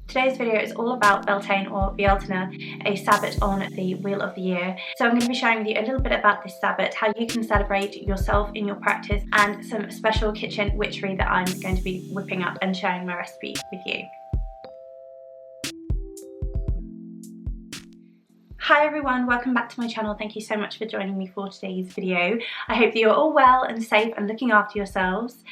Today's video is all about Beltaine or Bealtaine, a Sabbat on the Wheel of the Year. So I'm going to be sharing with you a little bit about this Sabbat, how you can celebrate yourself in your practice, and some special kitchen witchery that I'm going to be whipping up and sharing my recipe with you. Hi everyone, welcome back to my channel. Thank you so much for joining me for today's video. I hope that you're all well and safe and looking after yourselves.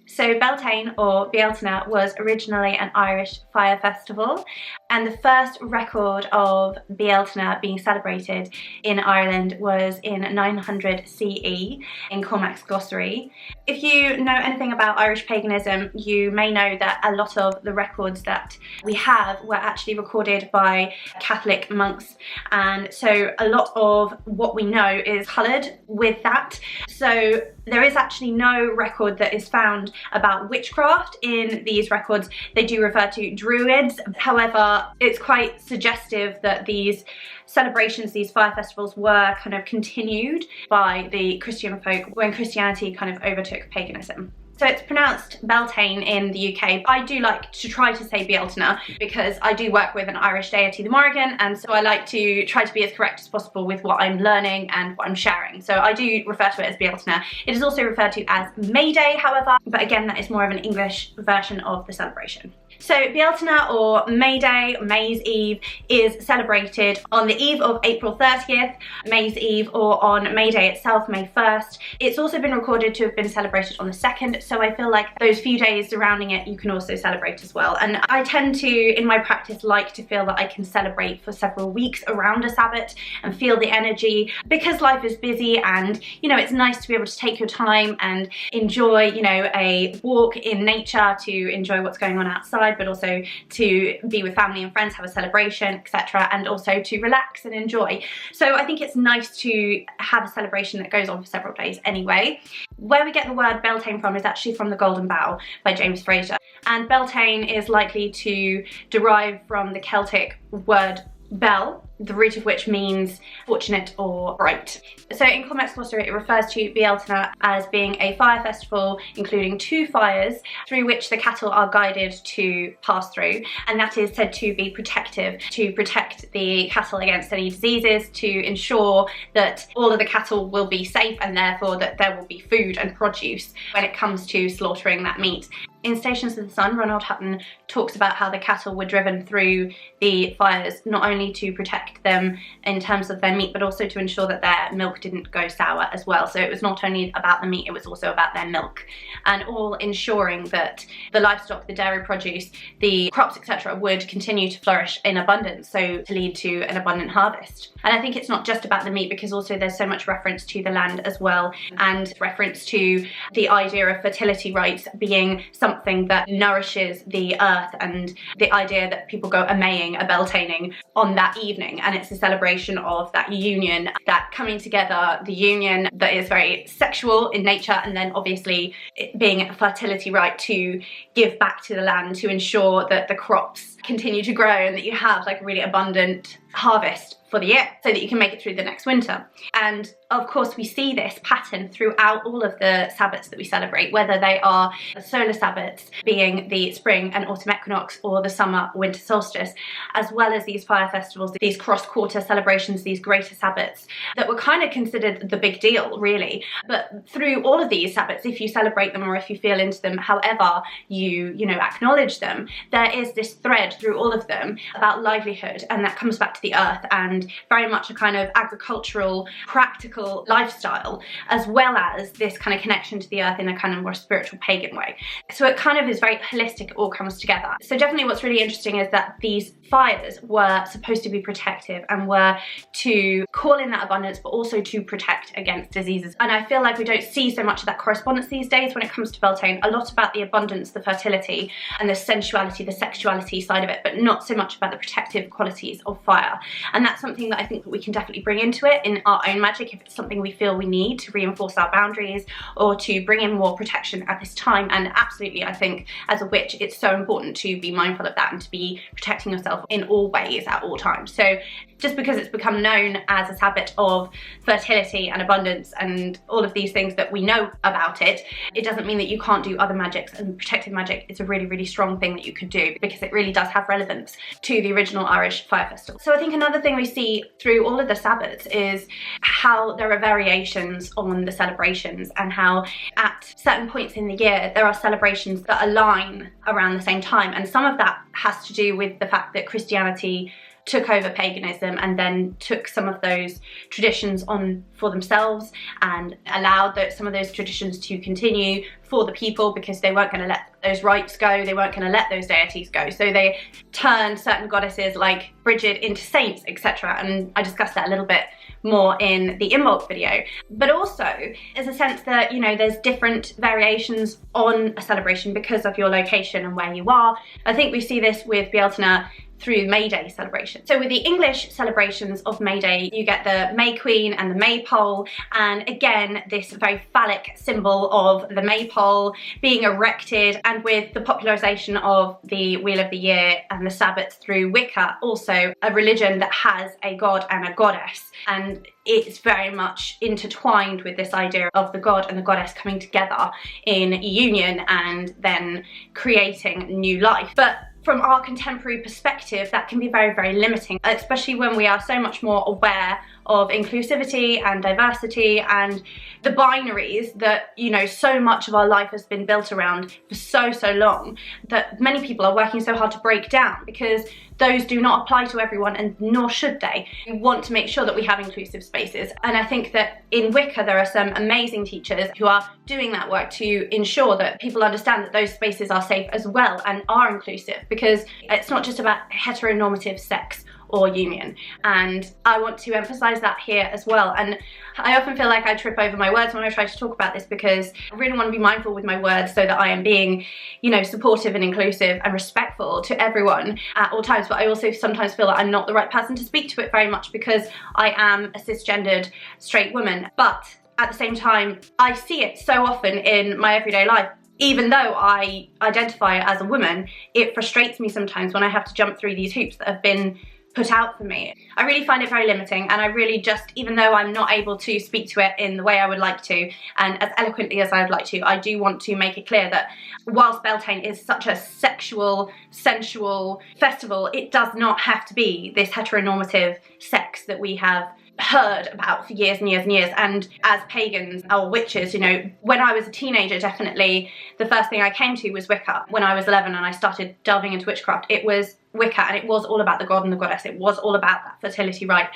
So Beltaine or Bealtaine was originally an Irish fire festival, and the first record of Bealtaine being celebrated in Ireland was in 900 CE in Cormac's Glossary. If you know anything about Irish paganism, you may know that a lot of the records that we have were actually recorded by Catholic monks, and so a lot of what we know is coloured with that. So there is actually no record that is found about witchcraft in these records. They do refer to druids. However, it's quite suggestive that these celebrations, these fire festivals, were kind of continued by the Christian folk when Christianity kind of overtook paganism. So it's pronounced Beltaine in the UK. I do like to try to say Bealtaine because I do work with an Irish deity, the Morrigan, and so I like to try to be as correct as possible with what I'm learning and what I'm sharing. So I do refer to it as Bealtaine. It is also referred to as May Day, however, but again, that is more of an English version of the celebration. So Bealtaine or May Day, May's Eve, is celebrated on the eve of April 30th, May's Eve, or on May Day itself, May 1st. It's also been recorded to have been celebrated on the 2nd, so I feel like those few days surrounding it you can also celebrate as well. And I tend to, in my practice, like to feel that I can celebrate for several weeks around a Sabbat and feel the energy, because life is busy and, you know, it's nice to be able to take your time and enjoy, you know, a walk in nature, to enjoy what's going on outside, but also to be with family and friends, have a celebration, etc., and also to relax and enjoy. So I think it's nice to have a celebration that goes on for several days anyway. Where we get the word Beltaine from is actually from The Golden Bough by James Fraser, and Beltaine is likely to derive from the Celtic word bel, the root of which means fortunate or bright. So in Cormac's Glossary it refers to Bealtaine as being a fire festival including two fires through which the cattle are guided to pass through, and that is said to be protective, to protect the cattle against any diseases, to ensure that all of the cattle will be safe and therefore that there will be food and produce when it comes to slaughtering that meat. In Stations of the Sun, Ronald Hutton talks about how the cattle were driven through the fires not only to protect them in terms of their meat, but also to ensure that their milk didn't go sour as well. So it was not only about the meat, it was also about their milk, and all ensuring that the livestock, the dairy produce, the crops, etc. would continue to flourish in abundance, so to lead to an abundant harvest. And I think it's not just about the meat, because also there's so much reference to the land as well, and reference to the idea of fertility rites being something that nourishes the earth, and the idea that people go a-maying, a-beltaining on that evening, and it's a celebration of that union, that coming together, the union that is very sexual in nature, and then obviously it being a fertility rite to give back to the land, to ensure that the crops continue to grow and that you have like a really abundant harvest for the year so that you can make it through the next winter. And of course we see this pattern throughout all of the Sabbats that we celebrate, whether they are the solar Sabbats being the spring and autumn equinox, or the summer winter solstice, as well as these fire festivals, these cross-quarter celebrations, these greater Sabbats that were kind of considered the big deal really. But through all of these Sabbats, if you celebrate them or if you feel into them, however you know, acknowledge them, there is this thread through all of them about livelihood, and that comes back to the earth, and very much a kind of agricultural, practical lifestyle, as well as this kind of connection to the earth in a kind of more spiritual pagan way. So it kind of is very holistic, it all comes together. So definitely what's really interesting is that these fires were supposed to be protective and were to call in that abundance, but also to protect against diseases. And I feel like we don't see so much of that correspondence these days when it comes to Beltaine. A lot about the abundance, the fertility, and the sensuality, the sexuality side of it, but not so much about the protective qualities of fire. gender. And that's something that I think that we can definitely bring into it in our own magic if it's something we feel we need to reinforce our boundaries or to bring in more protection at this time. And absolutely, I think as a witch, it's so important to be mindful of that and to be protecting yourself in all ways at all times. So just because it's become known as a Sabbat of fertility and abundance and all of these things that we know about it, it doesn't mean that you can't do other magics, and protective magic is a really, really strong thing that you could do because it really does have relevance to the original Irish fire festival. So I think another thing we see through all of the Sabbats is how there are variations on the celebrations, and how at certain points in the year there are celebrations that align around the same time, and some of that has to do with the fact that Christianity took over paganism and then took some of those traditions on for themselves and allowed some of those traditions to continue for the people, because they weren't going to let those rites go, they weren't going to let those deities go. So they turned certain goddesses like Bridget into saints, etc. And I discussed that a little bit more in the Imbolc video. But also there's a sense that, you know, there's different variations on a celebration because of your location and where you are. I think we see this with Bealtaine through May Day celebration. So with the English celebrations of May Day, you get the May Queen and the maypole, and again this very phallic symbol of the maypole being erected, and with the popularisation of the Wheel of the Year and the Sabbats through Wicca, also a religion that has a god and a goddess, and it's very much intertwined with this idea of the god and the goddess coming together in union and then creating new life. But from our contemporary perspective, that can be very, very limiting, especially when we are so much more aware of inclusivity and diversity and the binaries that, you know, so much of our life has been built around for so long, that many people are working so hard to break down, because those do not apply to everyone, and nor should they. We want to make sure that we have inclusive spaces, and I think that in Wicca there are some amazing teachers who are doing that work to ensure that people understand that those spaces are safe as well and are inclusive, because it's not just about heteronormative sex or union, and I want to emphasize that here as well. And I often feel like I trip over my words when I try to talk about this, because I really want to be mindful with my words so that I am being, you know, supportive and inclusive and respectful to everyone at all times. But I also sometimes feel that I'm not the right person to speak to it very much, because I am a cisgendered straight woman. But at the same time, I see it so often in my everyday life. Even though I identify as a woman, it frustrates me sometimes when I have to jump through these hoops that have been put out for me. I really find it very limiting, and I really just, even though I'm not able to speak to it in the way I would like to and as eloquently as I would like to, I do want to make it clear that whilst Beltaine is such a sexual, sensual festival, it does not have to be this heteronormative sex that we have heard about for years and years and years. And as pagans or witches, you know, when I was a teenager, definitely the first thing I came to was Wicca. When I was 11 and I started delving into witchcraft, it was Wicca, and it was all about the god and the goddess. It was all about that fertility rite,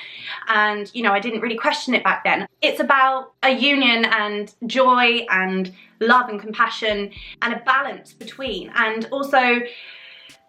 and you know, I didn't really question it back then. It's about a union and joy and love and compassion and a balance between, and also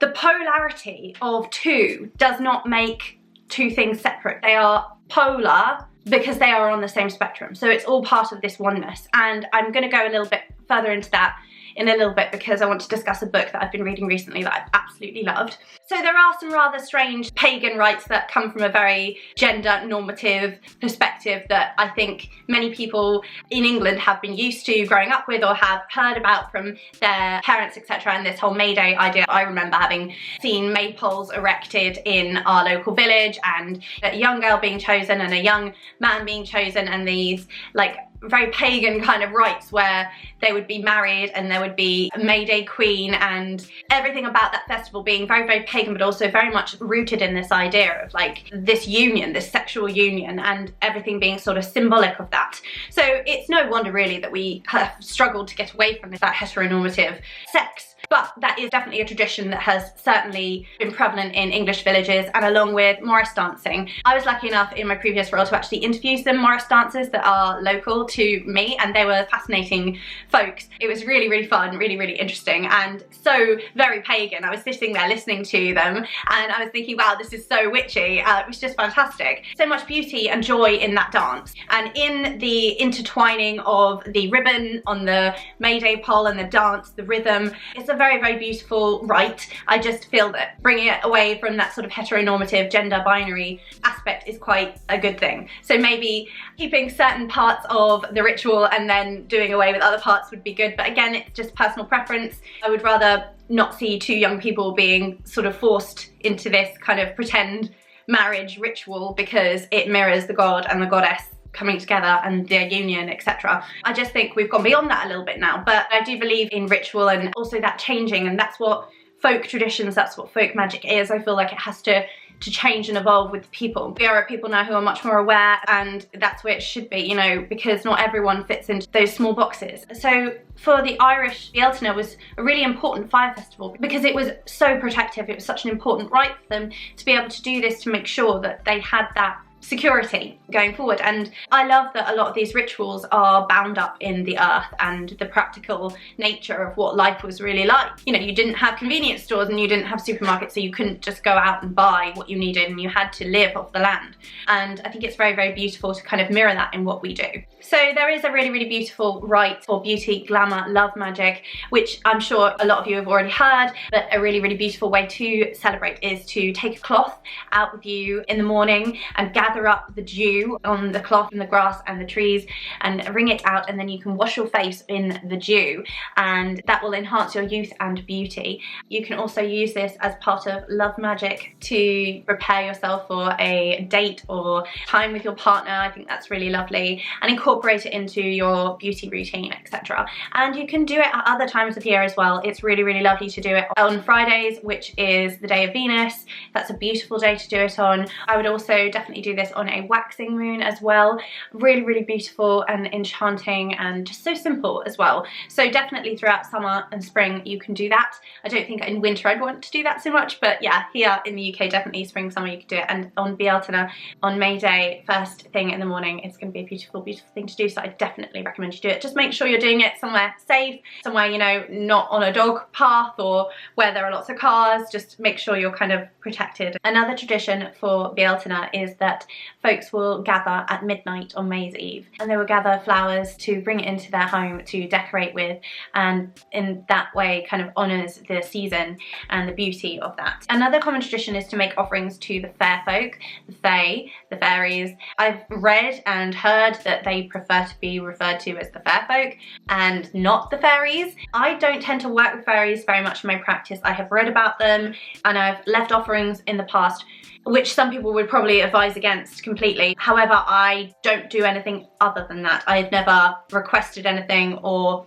the polarity of two does not make two things separate. They are polar because they are on the same spectrum, so it's all part of this oneness. And I'm going to go a little bit further into that in a little bit, because I want to discuss a book that I've been reading recently that I've absolutely loved. So there are some rather strange pagan rites that come from a very gender normative perspective that I think many people in England have been used to growing up with or have heard about from their parents, etc. And this whole May Day idea, I remember having seen maypoles erected in our local village, and a young girl being chosen and a young man being chosen, and these like very pagan kind of rites where they would be married and there would be a May Day queen, and everything about that festival being very, very pagan, but also very much rooted in this idea of like this union, this sexual union, and everything being sort of symbolic of that. So it's no wonder really that we have struggled to get away from that heteronormative sex. But that is definitely a tradition that has certainly been prevalent in English villages, and along with Morris dancing. I was lucky enough in my previous role to actually interview some Morris dancers that are local to me, and they were fascinating folks. It was really, really fun, really, really interesting, and so very pagan. I was sitting there listening to them, and I was thinking, wow, this is so witchy. It was just fantastic. So much beauty and joy in that dance, and in the intertwining of the ribbon on the Mayday pole and the dance, the rhythm. It's a very, very beautiful rite. I just feel that bringing it away from that sort of heteronormative gender binary aspect is quite a good thing. So maybe keeping certain parts of the ritual and then doing away with other parts would be good, but again, it's just personal preference. I would rather not see two young people being sort of forced into this kind of pretend marriage ritual because it mirrors the god and the goddess coming together and their union, etc. I just think we've gone beyond that a little bit now, but I do believe in ritual and also that changing, and that's what folk traditions, that's what folk magic is. I feel like it has to change and evolve with the people. We are a people now who are much more aware, and that's where it should be, you know, because not everyone fits into those small boxes. So for the Irish, Bealtaine was a really important fire festival because it was so protective. It was such an important rite for them to be able to do this, to make sure that they had that security going forward. And I love that a lot of these rituals are bound up in the earth and the practical nature of what life was really like. You know, you didn't have convenience stores and you didn't have supermarkets, so you couldn't just go out and buy what you needed, and you had to live off the land. And I think it's very, very beautiful to kind of mirror that in what we do. So there is a really, really beautiful rite for beauty, glamour, love magic, which I'm sure a lot of you have already heard, but a really, really beautiful way to celebrate is to take a cloth out with you in the morning and gather up the dew on the cloth and the grass and the trees and wring it out, and then you can wash your face in the dew, and that will enhance your youth and beauty. You can also use this as part of love magic to prepare yourself for a date or time with your partner. I think that's really lovely, and incorporate it into your beauty routine, etc. And you can do it at other times of year as well. It's really, really lovely to do it on Fridays, which is the day of Venus. That's a beautiful day to do it on. I would also definitely do this on a waxing moon as well. Really, really beautiful and enchanting, and just so simple as well. So definitely throughout summer and spring you can do that. I don't think in winter I'd want to do that so much, but yeah, here in the UK definitely spring, summer you can do it. And on Bealtaine, on May Day, first thing in the morning, it's going to be a beautiful, beautiful thing to do. So I definitely recommend you do it. Just make sure you're doing it somewhere safe, somewhere, you know, not on a dog path or where there are lots of cars. Just make sure you're kind of protected. Another tradition for Bealtaine is that folks will gather at midnight on May's Eve, and they will gather flowers to bring it into their home to decorate with, and in that way kind of honours the season and the beauty of that. Another common tradition is to make offerings to the fair folk, the fae, the fairies. I've read and heard that they prefer to be referred to as the fair folk and not the fairies. I don't tend to work with fairies very much in my practice. I have read about them and I've left offerings in the past, which some people would probably advise against completely. However, I don't do anything other than that. I've never requested anything or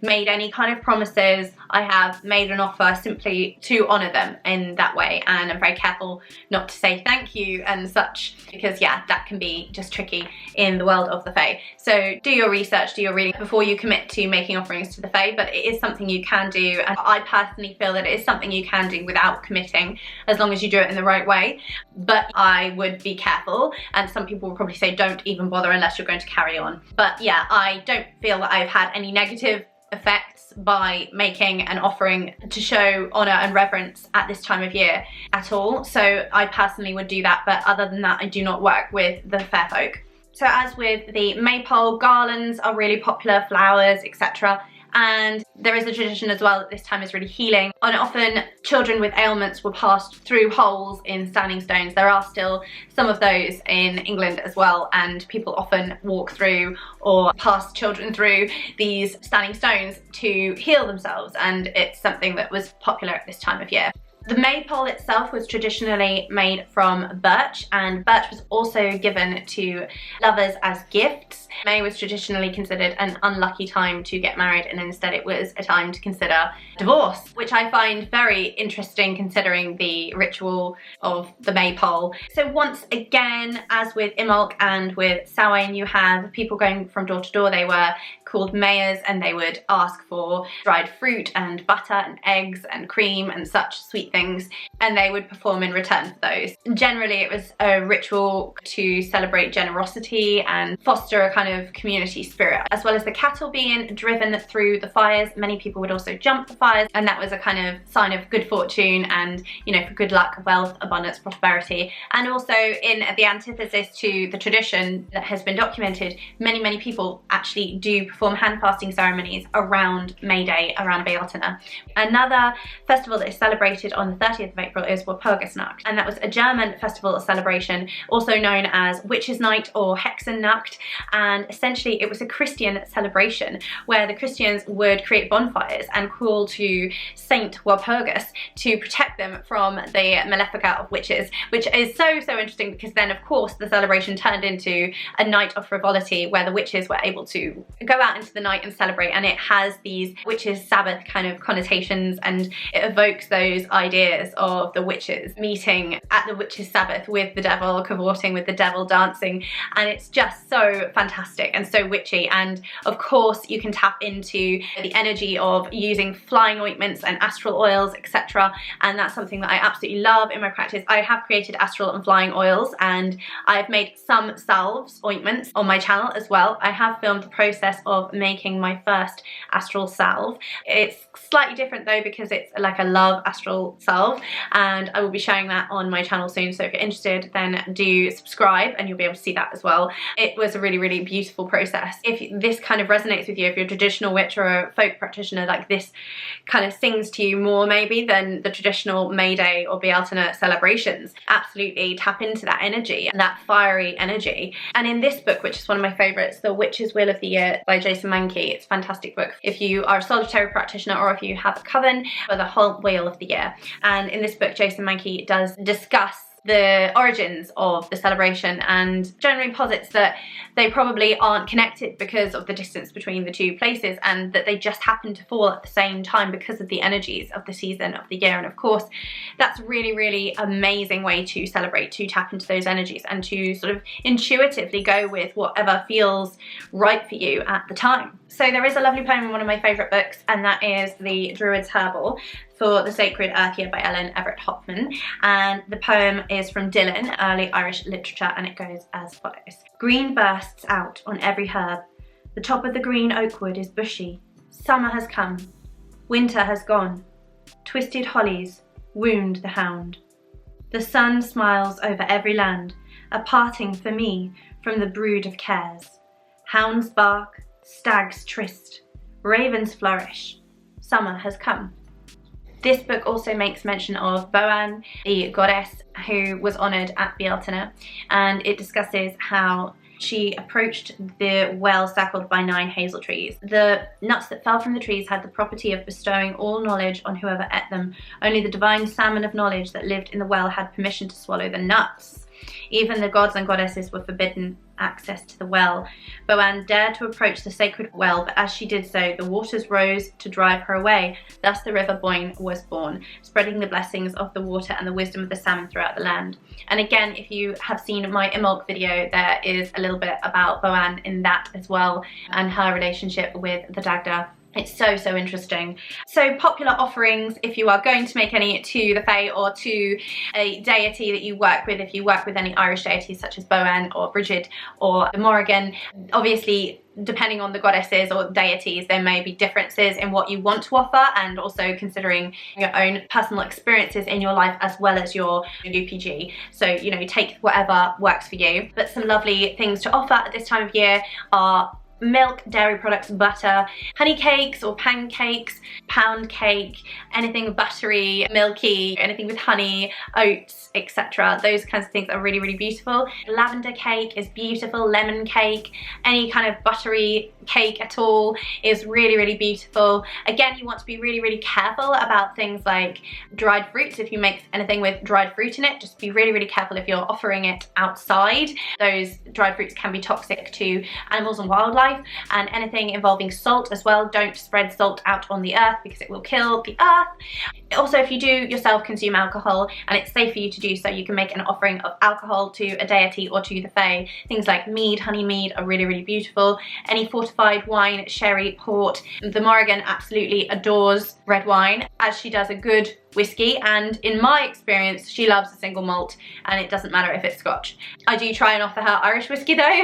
made any kind of promises. I have made an offer simply to honour them in that way, and I'm very careful not to say thank you and such, because yeah, that can be just tricky in the world of the fae. So do your research, do your reading before you commit to making offerings to the fae, but it is something you can do, and I personally feel that it is something you can do without committing, as long as you do it in the right way. But I would be careful, and some people will probably say don't even bother unless you're going to carry on. But yeah, I don't feel that I've had any negative effects by making an offering to show honour and reverence at this time of year at all. So I personally would do that, but other than that I do not work with the fair folk. So as with the maypole, garlands are really popular, flowers, etc. And there is a tradition as well that this time is really healing. And often children with ailments were passed through holes in standing stones. There are still some of those in England as well, and people often walk through or pass children through these standing stones to heal themselves, and it's something that was popular at this time of year. The maypole itself was traditionally made from birch, and birch was also given to lovers as gifts. May was traditionally considered an unlucky time to get married, and instead it was a time to consider divorce, which I find very interesting considering the ritual of the maypole. So once again, as with Imbolc and with Samhain, you have people going from door to door. They were called mayors, and they would ask for dried fruit and butter and eggs and cream and such sweet things, and they would perform in return for those. Generally it was a ritual to celebrate generosity and foster a kind of community spirit. As well as the cattle being driven through the fires, many people would also jump the fires, and that was a kind of sign of good fortune and, you know, for good luck, wealth, abundance, prosperity. And also in the antithesis to the tradition that has been documented, many people actually do perform hand fasting ceremonies around May Day, around Bealtaine. Another festival that is celebrated on the 30th of April is Walpurgisnacht, and that was a German festival celebration, also known as Witches' Night or Hexennacht, and essentially it was a Christian celebration where the Christians would create bonfires and call to Saint Walpurgis to protect them from the malefica of witches, which is so interesting, because then of course the celebration turned into a night of frivolity where the witches were able to go out into the night and celebrate, and it has these witches' Sabbath kind of connotations, and it evokes those ideas of the witches meeting at the witches' Sabbath with the devil, cavorting with the devil, dancing, and it's just so fantastic and so witchy. And of course you can tap into the energy of using flying ointments and astral oils, etc., and that's something that I absolutely love in my practice. I have created astral and flying oils, and I've made some salves, ointments, on my channel as well. I have filmed the process of making my first astral salve. It's slightly different though, because it's like a love astral salve, and I will be showing that on my channel soon, so if you're interested then do subscribe and you'll be able to see that as well. It was a really beautiful process. If this kind of resonates with you, if you're a traditional witch or a folk practitioner, like this kind of sings to you more maybe than the traditional May Day or Bealtaine celebrations, absolutely tap into that energy, that fiery energy. And in this book, which is one of my favourites, The Witch's Wheel of the Year by Jason Mankey, it's a fantastic book if you are a solitary practitioner or if you have a coven, for the whole wheel of the year. And in this book Jason Mankey does discuss the origins of the celebration and generally posits that they probably aren't connected because of the distance between the two places, and that they just happen to fall at the same time because of the energies of the season of the year. And of course that's a really amazing way to celebrate, to tap into those energies and to sort of intuitively go with whatever feels right for you at the time. So there is a lovely poem in one of my favourite books, and that is The Druid's Herbal for the Sacred Earth Year by Ellen Everett Hoffman, and the poem is from Dylan, early Irish literature, and it goes as follows. Green bursts out on every herb, the top of the green oak wood is bushy, summer has come, winter has gone, twisted hollies wound the hound. The sun smiles over every land, a parting for me from the brood of cares. Hounds bark, stags tryst, ravens flourish, summer has come. This book also makes mention of Boann, the goddess who was honoured at Bealtaine, and it discusses how she approached the well circled by 9 hazel trees. The nuts that fell from the trees had the property of bestowing all knowledge on whoever ate them. Only the divine salmon of knowledge that lived in the well had permission to swallow the nuts. Even the gods and goddesses were forbidden access to the well. Boann dared to approach the sacred well, but as she did so, the waters rose to drive her away. Thus the river Boann was born, spreading the blessings of the water and the wisdom of the salmon throughout the land. And again, if you have seen my Imolc video, there is a little bit about Boann in that as well, and her relationship with the Dagda. It's so interesting. So popular offerings, if you are going to make any to the Fae or to a deity that you work with, if you work with any Irish deities such as Boann or Bridget or Morrigan, obviously depending on the goddesses or deities there may be differences in what you want to offer, and also considering your own personal experiences in your life as well as your UPG. So, you know, take whatever works for you. But some lovely things to offer at this time of year are milk, dairy products, butter, honey cakes or pancakes, pound cake, anything buttery, milky, anything with honey, oats, etc. Those kinds of things are really beautiful. Lavender cake is beautiful, lemon cake, any kind of buttery cake at all is really beautiful. Again, you want to be really careful about things like dried fruits. If you make anything with dried fruit in it, just be really careful if you're offering it outside. Those dried fruits can be toxic to animals and wildlife. And anything involving salt as well, don't spread salt out on the earth because it will kill the earth. Also, if you do yourself consume alcohol and it's safe for you to do so, you can make an offering of alcohol to a deity or to the Fae. Things like mead, honey mead are really beautiful. Any fortified wine, sherry, port. The Morrigan absolutely adores red wine, as she does a good whiskey, and in my experience she loves a single malt, and it doesn't matter if it's Scotch. I do try and offer her Irish whiskey though,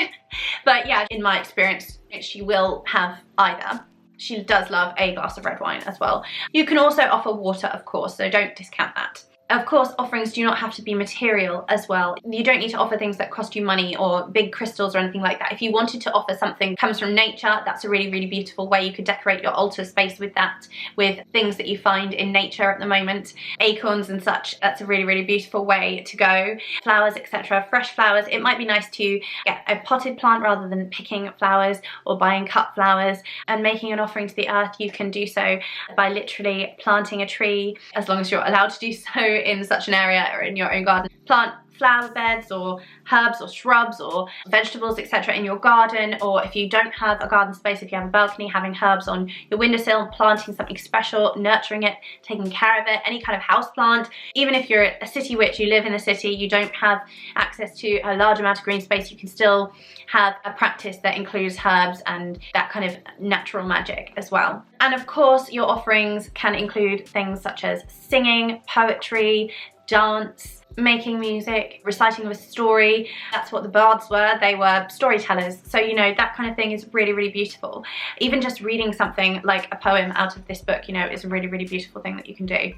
but yeah, in my experience she will have either. She does love a glass of red wine as well. You can also offer water, of course, so don't discount that. Of course, offerings do not have to be material as well. You don't need to offer things that cost you money or big crystals or anything like that. If you wanted to offer something that comes from nature, that's a really, really beautiful way. You could decorate your altar space with that, with things that you find in nature at the moment. Acorns and such, that's a really, really beautiful way to go. Flowers, etc. Fresh flowers. It might be nice to get a potted plant rather than picking flowers or buying cut flowers and making an offering to the earth. You can do so by literally planting a tree, as long as you're allowed to do so in such an area or in your own garden. Plant flower beds or herbs or shrubs or vegetables, etc. in your garden, or if you don't have a garden space, if you have a balcony, having herbs on your windowsill, planting something special, nurturing it, taking care of it, any kind of house plant. Even if you're a city witch, you live in the city, you don't have access to a large amount of green space, you can still have a practice that includes herbs and that kind of natural magic as well. And of course, your offerings can include things such as singing, poetry, dance, making music, reciting of a story. That's what the bards were. They were storytellers. So, you know, that kind of thing is really, really beautiful. Even just reading something like a poem out of this book, you know, is a really, really beautiful thing that you can do.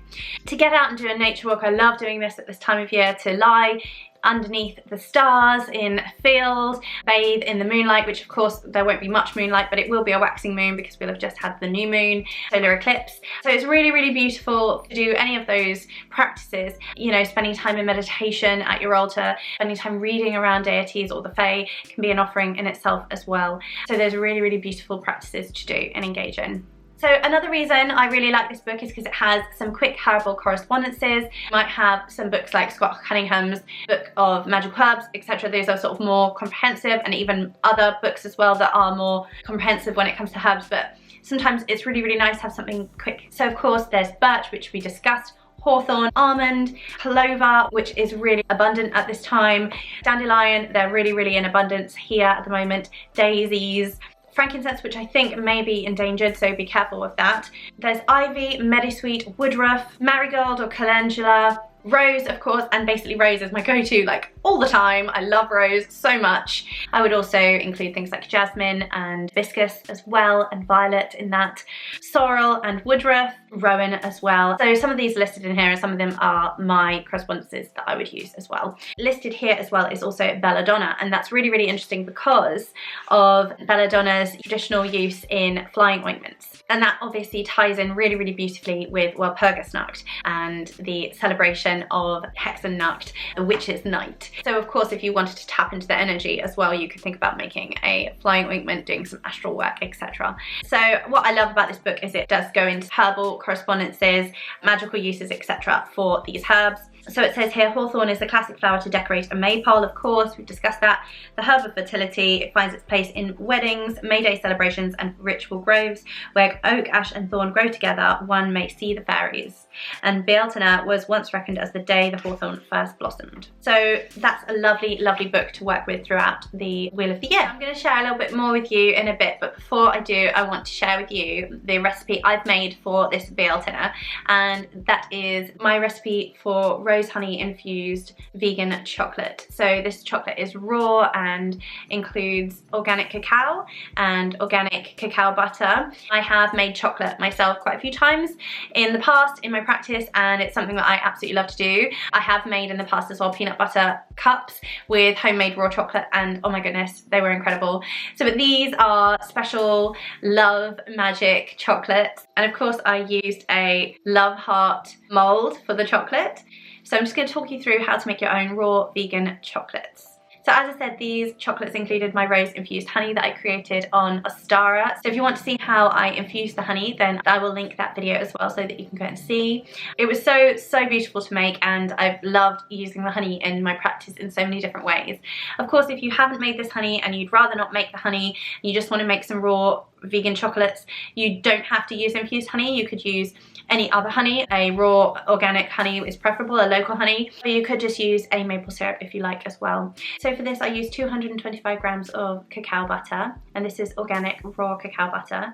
To get out and do a nature walk, I love doing this at this time of year, to lie underneath the stars in a field, bathe in the moonlight, which of course there won't be much moonlight, but it will be a waxing moon because we'll have just had the new moon, solar eclipse. So it's really, really beautiful to do any of those practices, you know, spending time in meditation at your altar, spending time reading around deities or the fae can be an offering in itself as well. So there's really, really beautiful practices to do and engage in. So another reason I really like this book is because it has some quick herbal correspondences. You might have some books like Scott Cunningham's Book of Magical Herbs, etc. Those are sort of more comprehensive, and even other books as well that are more comprehensive when it comes to herbs, but sometimes it's really, really nice to have something quick. So of course there's birch, which we discussed, hawthorn, almond, clover, which is really abundant at this time, dandelion, they're really, really in abundance here at the moment, daisies, frankincense, which I think may be endangered, so be careful with that. There's ivy, meadowsweet, woodruff, marigold or calendula, rose, of course, and basically rose is my go-to like all the time. I love rose so much. I would also include things like jasmine and hibiscus as well, and violet in that. Sorrel and woodruff, rowan as well. So some of these are listed in here, and some of them are my correspondences that I would use as well. Listed here as well is also belladonna, and that's really, really interesting because of belladonna's traditional use in flying ointments. And that obviously ties in really, really beautifully with Walpurgisnacht and the celebration of Hexennacht, the witch's night. So of course, if you wanted to tap into the energy as well, you could think about making a flying ointment, doing some astral work, etc. So what I love about this book is it does go into herbal correspondences, magical uses, etc. for these herbs. So it says here, hawthorn is the classic flower to decorate a maypole, of course, we've discussed that. The herb of fertility, it finds its place in weddings, May Day celebrations and ritual groves, where oak, ash and thorn grow together, one may see the fairies. And Bealtaine was once reckoned as the day the hawthorn first blossomed. So that's a lovely, lovely book to work with throughout the Wheel of the Year. I'm going to share a little bit more with you in a bit, but before I do, I want to share with you the recipe I've made for this Bealtaine, and that is my recipe for rose honey infused vegan chocolate. So this chocolate is raw and includes organic cacao and organic cacao butter. I have made chocolate myself quite a few times in the past in my practice, and it's something that I absolutely love to do. I have made in the past as well peanut butter cups with homemade raw chocolate, and oh my goodness, they were incredible. So but these are special Love Magic chocolates, and of course I used a love heart mold for the chocolate. So I'm just going to talk you through how to make your own raw vegan chocolates. So as I said, these chocolates included my rose infused honey that I created on Ostara. So if you want to see how I infused the honey, then I will link that video as well so that you can go and see. It was so, so beautiful to make, and I've loved using the honey in my practice in so many different ways. Of course, if you haven't made this honey and you'd rather not make the honey, you just want to make some raw vegan chocolates, you don't have to use infused honey. You could use any other honey. A raw organic honey is preferable, a local honey, or you could just use a maple syrup if you like as well. So for this I used 225 grams of cacao butter, and this is organic raw cacao butter,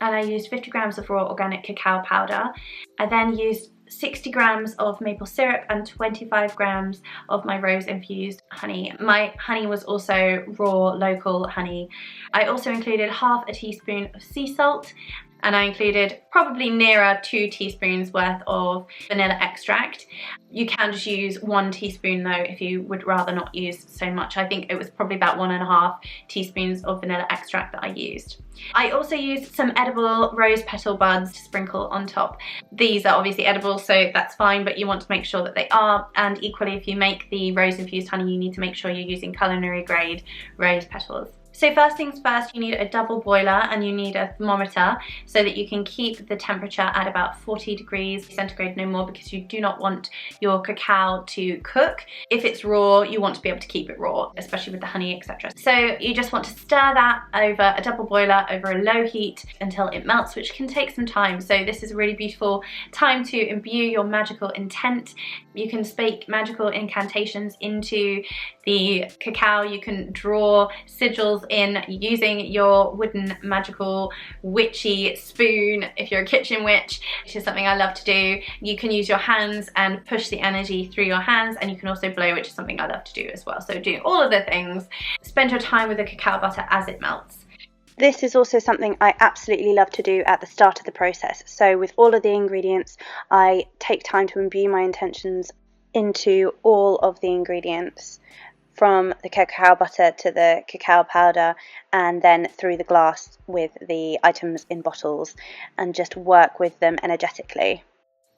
and I used 50 grams of raw organic cacao powder. I then used 60 grams of maple syrup and 25 grams of my rose infused honey. My honey was also raw local honey. I also included half a teaspoon of sea salt, and I included probably nearer 2 teaspoons worth of vanilla extract. You can just use 1 teaspoon though if you would rather not use so much. I think it was probably about 1.5 teaspoons of vanilla extract that I used. I also used some edible rose petal buds to sprinkle on top. These are obviously edible, so that's fine, but you want to make sure that they are. And equally, if you make the rose infused honey, you need to make sure you're using culinary grade rose petals. So first things first, you need a double boiler and you need a thermometer so that you can keep the temperature at about 40 degrees centigrade, no more, because you do not want your cacao to cook. If it's raw, you want to be able to keep it raw, especially with the honey, etc. So you just want to stir that over a double boiler over a low heat until it melts, which can take some time. So this is a really beautiful time to imbue your magical intent. You can speak magical incantations into the cacao. You can draw sigils in using your wooden magical witchy spoon if you're a kitchen witch, which is something I love to do. You can use your hands and push the energy through your hands, and you can also blow, which is something I love to do as well. So do all of the things. Spend your time with the cacao butter as it melts. This is also something I absolutely love to do at the start of the process. So with all of the ingredients, I take time to imbue my intentions into all of the ingredients, from the cacao butter to the cacao powder, and then through the glass with the items in bottles, and just work with them energetically.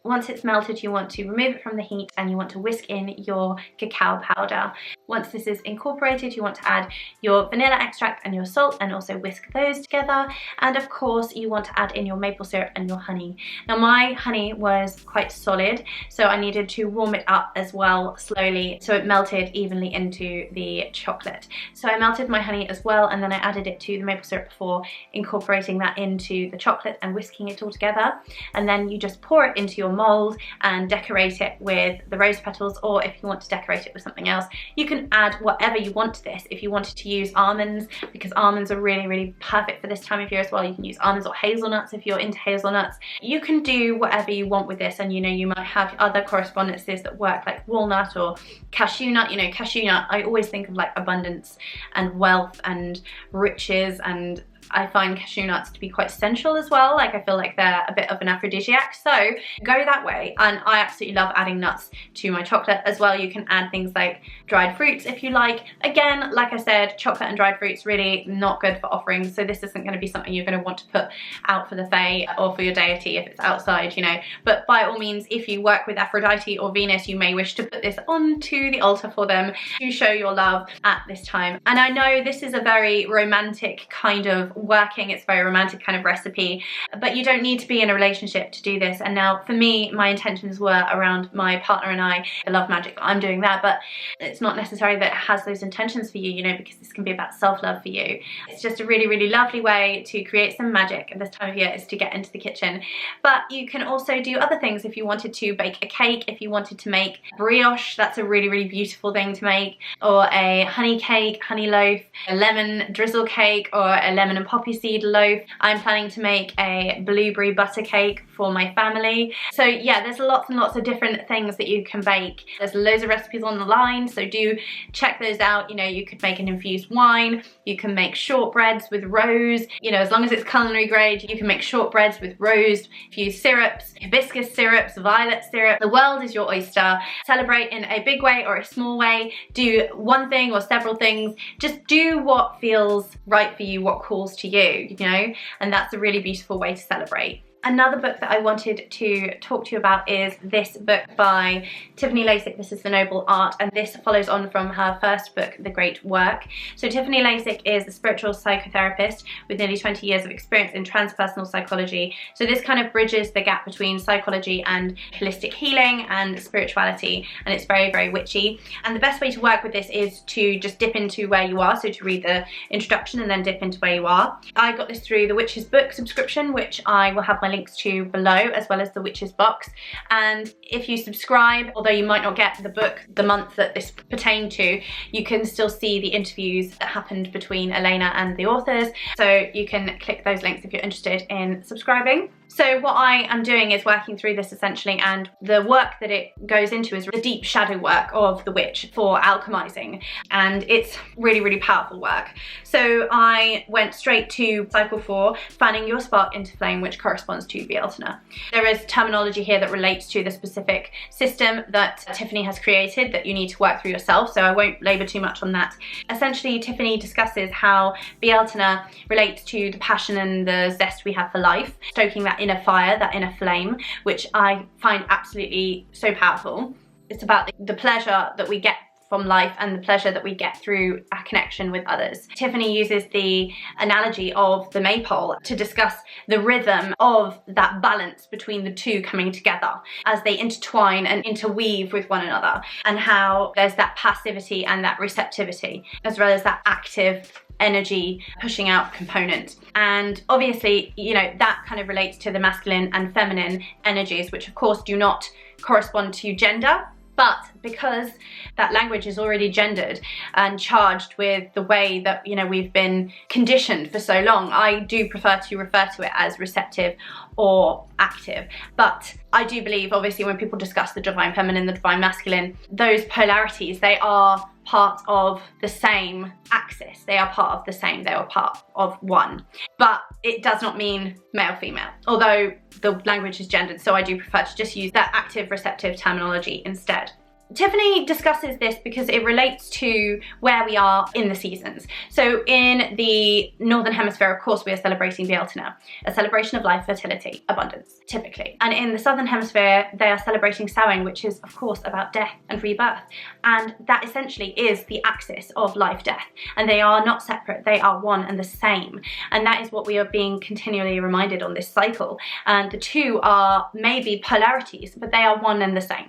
Once it's melted, you want to remove it from the heat and you want to whisk in your cacao powder. Once this is incorporated, you want to add your vanilla extract and your salt and also whisk those together. And of course, you want to add in your maple syrup and your honey. Now my honey was quite solid, so I needed to warm it up as well slowly so it melted evenly into the chocolate. So I melted my honey as well, and then I added it to the maple syrup before incorporating that into the chocolate and whisking it all together. And then you just pour it into your mold and decorate it with the rose petals, or if you want to decorate it with something else, you can add whatever you want to this. If you wanted to use almonds, because almonds are really perfect for this time of year as well, you can use almonds or hazelnuts if you're into hazelnuts. You can do whatever you want with this, and you know, you might have other correspondences that work, like walnut or cashew nut. You know, cashew nut, I always think of like abundance and wealth and riches, and I find cashew nuts to be quite sensual as well. Like, I feel like they're a bit of an aphrodisiac, so go that way. And I absolutely love adding nuts to my chocolate as well. You can add things like dried fruits if you like. Again, like I said, chocolate and dried fruits really not good for offerings, so this isn't going to be something you're going to want to put out for the fae or for your deity if it's outside, you know. But by all means, if you work with Aphrodite or Venus, you may wish to put this onto the altar for them to show your love at this time. And I know this is a very romantic kind of working, it's a very romantic kind of recipe, but you don't need to be in a relationship to do this. And now for me, my intentions were around my partner and I love magic. I'm doing that, but it's not necessary that it has those intentions for you, you know, because this can be about self-love for you. It's just a really lovely way to create some magic at this time of year, is to get into the kitchen. But you can also do other things. If you wanted to bake a cake, if you wanted to make brioche, that's a really beautiful thing to make, or a honey cake, honey loaf, a lemon drizzle cake, or a lemon and poppy seed loaf. I'm planning to make a blueberry butter cake for my family. So yeah, there's lots and lots of different things that you can bake. There's loads of recipes on the line, so do check those out. You know, you could make an infused wine, you can make shortbreads with rose, you know, as long as it's culinary grade, you can make shortbreads with rose infused syrups, hibiscus syrups, violet syrup. The world is your oyster. Celebrate in a big way or a small way. Do one thing or several things. Just do what feels right for you, what calls to you know, and that's a really beautiful way to celebrate. Another book that I wanted to talk to you about is this book by Tiffany Lazic. This is The Noble Art, and this follows on from her first book, The Great Work. So Tiffany Lazic is a spiritual psychotherapist with nearly 20 years of experience in transpersonal psychology. So this kind of bridges the gap between psychology and holistic healing and spirituality, and it's very witchy. And the best way to work with this is to just dip into where you are, so to read the introduction and then dip into where you are. I got this through the Witch's Book subscription, which I will have my links to below, as well as the Witch's Box. And if you subscribe, although you might not get the book the month that this pertained to, you can still see the interviews that happened between Elena and the authors, so you can click those links if you're interested in subscribing. So what I am doing is working through this essentially, and the work that it goes into is the deep shadow work of the witch for alchemizing, and it's really, really powerful work. So I went straight to cycle 4, fanning your spark into flame, which corresponds to Bealtaine. There is terminology here that relates to the specific system that Tiffany has created that you need to work through yourself, so I won't labour too much on that. Essentially, Tiffany discusses how Bealtaine relates to the passion and the zest we have for life, stoking that inner fire, that inner flame, which I find absolutely so powerful. It's about the pleasure that we get from life and the pleasure that we get through our connection with others. Tiffany uses the analogy of the maypole to discuss the rhythm of that balance between the two coming together as they intertwine and interweave with one another, and how there's that passivity and that receptivity, as well as that active energy pushing out component. And obviously, you know, that kind of relates to the masculine and feminine energies, which of course do not correspond to gender. But because that language is already gendered and charged with the way that, you know, we've been conditioned for so long, I do prefer to refer to it as receptive or active. But I do believe, obviously, when people discuss the divine feminine, the divine masculine, those polarities, they are part of the same axis. They are part of the same, they are part of one. But it does not mean male, female, although the language is gendered, so I do prefer to just use that active, receptive terminology instead. Tiffany discusses this because it relates to where we are in the seasons. So in the Northern Hemisphere, of course, we are celebrating Bealtaine, a celebration of life, fertility, abundance, typically. And in the Southern Hemisphere, they are celebrating Samhain, which is, of course, about death and rebirth. And that essentially is the axis of life, death. And they are not separate, they are one and the same. And that is what we are being continually reminded on this cycle. And the two are maybe polarities, but they are one and the same.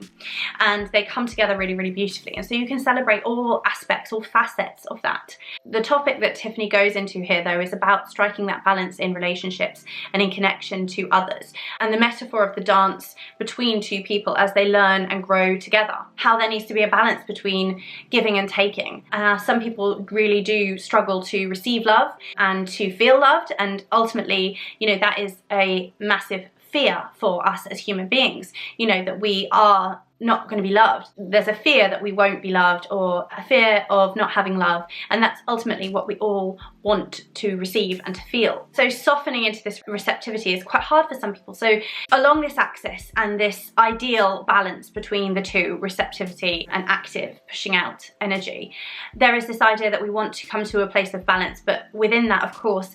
And they come together really, really beautifully. And so you can celebrate all aspects, all facets of that. The topic that Tiffany goes into here, though, is about striking that balance in relationships and in connection to others. And the metaphor of the dance between two people as they learn and grow together. How there needs to be a balance between giving and taking. Some people really do struggle to receive love and to feel loved. And ultimately, you know, that is a massive fear for us as human beings, you know, that we are not going to be loved. There's a fear that we won't be loved, or a fear of not having love, and that's ultimately what we all want to receive and to feel. So softening into this receptivity is quite hard for some people. So along this axis and this ideal balance between the two, receptivity and active pushing out energy, there is this idea that we want to come to a place of balance, but within that, of course,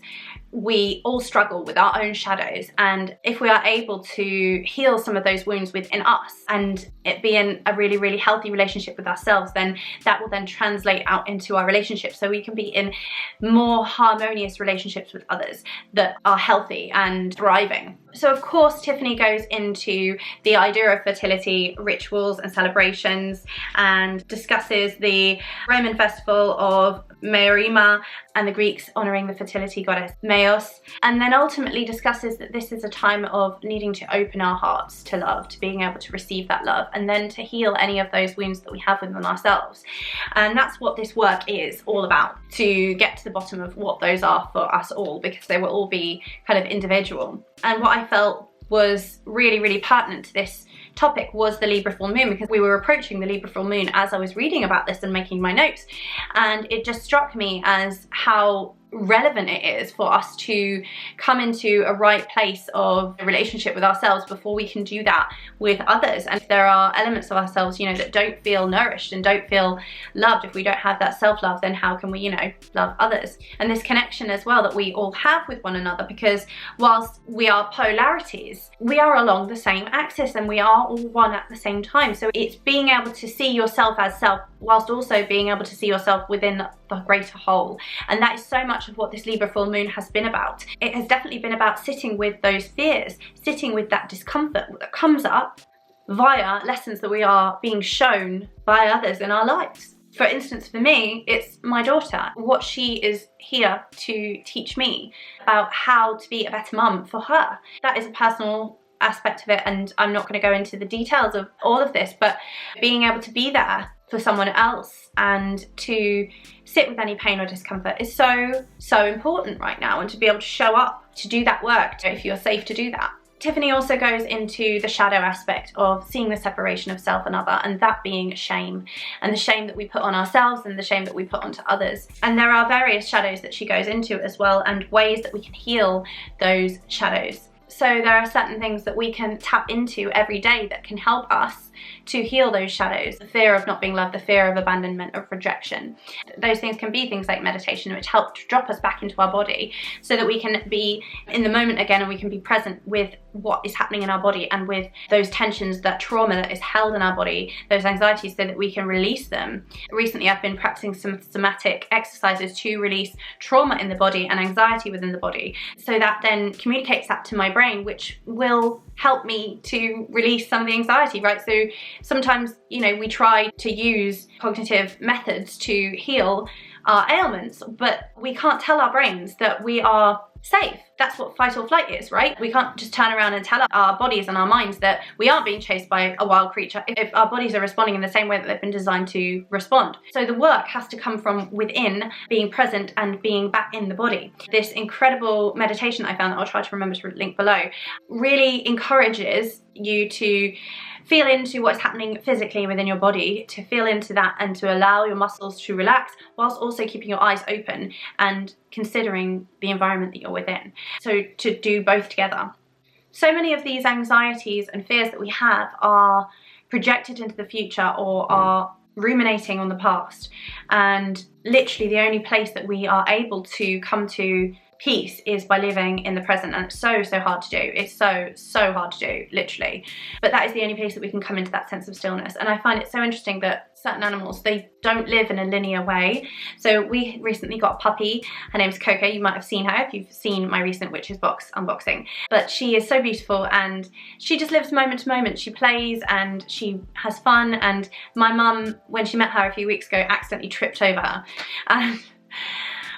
we all struggle with our own shadows, and if we are able to heal some of those wounds within us and it be in a really, really healthy relationship with ourselves, then that will then translate out into our relationships, so we can be in more harmonious relationships with others that are healthy and thriving. So of course Tiffany goes into the idea of fertility, rituals and celebrations, and discusses the Roman festival of Mayorima and the Greeks honouring the fertility goddess Mayos, and then ultimately discusses that this is a time of needing to open our hearts to love, to being able to receive that love, and then to heal any of those wounds that we have within ourselves. And that's what this work is all about, to get to the bottom of what those are for us all, because they will all be kind of individual. And what I felt was really, really pertinent to this topic was the Libra Full Moon, because we were approaching the Libra Full Moon as I was reading about this and making my notes, and it just struck me as how relevant it is for us to come into a right place of a relationship with ourselves before we can do that with others. And if there are elements of ourselves, you know, that don't feel nourished and don't feel loved, if we don't have that self-love, then how can we, you know, love others? And this connection as well that we all have with one another, because whilst we are polarities, we are along the same axis and we are all one at the same time. So it's being able to see yourself as self whilst also being able to see yourself within the greater whole. And that is so much of what this Libra Full Moon has been about. It has definitely been about sitting with those fears, sitting with that discomfort that comes up via lessons that we are being shown by others in our lives. For instance, for me, it's my daughter, what she is here to teach me about how to be a better mum for her. That is a personal aspect of it, and I'm not going to go into the details of all of this, but being able to be there for someone else and to sit with any pain or discomfort is so important right now, and to be able to show up to do that work if you're safe to do that. Tiffany also goes into the shadow aspect of seeing the separation of self and other, and that being shame, and the shame that we put on ourselves and the shame that we put onto others. And there are various shadows that she goes into as well, and ways that we can heal those shadows. So there are certain things that we can tap into every day that can help us to heal those shadows. The fear of not being loved, the fear of abandonment, of rejection. Those things can be things like meditation, which help to drop us back into our body so that we can be in the moment again, and we can be present with what is happening in our body and with those tensions, that trauma that is held in our body, those anxieties, so that we can release them. Recently I've been practicing some somatic exercises to release trauma in the body and anxiety within the body, so that then communicates that to my brain, which will help me to release some of the anxiety, right? So sometimes, you know, we try to use cognitive methods to heal our ailments, but we can't tell our brains that we are safe. That's what fight or flight is, right? We can't just turn around and tell our bodies and our minds that we aren't being chased by a wild creature if our bodies are responding in the same way that they've been designed to respond. So the work has to come from within, being present and being back in the body. This incredible meditation I found, that I'll try to remember to link below, really encourages you to feel into what's happening physically within your body, to feel into that and to allow your muscles to relax, whilst also keeping your eyes open and considering the environment that you're within. So to do both together. So many of these anxieties and fears that we have are projected into the future or are ruminating on the past, and literally the only place that we are able to come to peace is by living in the present. And it's so hard to do. It's so hard to do, literally, but that is the only place that we can come into that sense of stillness. And I find it so interesting that certain animals, they don't live in a linear way. So we recently got a puppy. Her name's Coco. You might have seen her if you've seen my recent Witches box unboxing, but she is so beautiful and she just lives moment to moment. She plays and she has fun, and my mum, when she met her a few weeks ago, accidentally tripped over her, and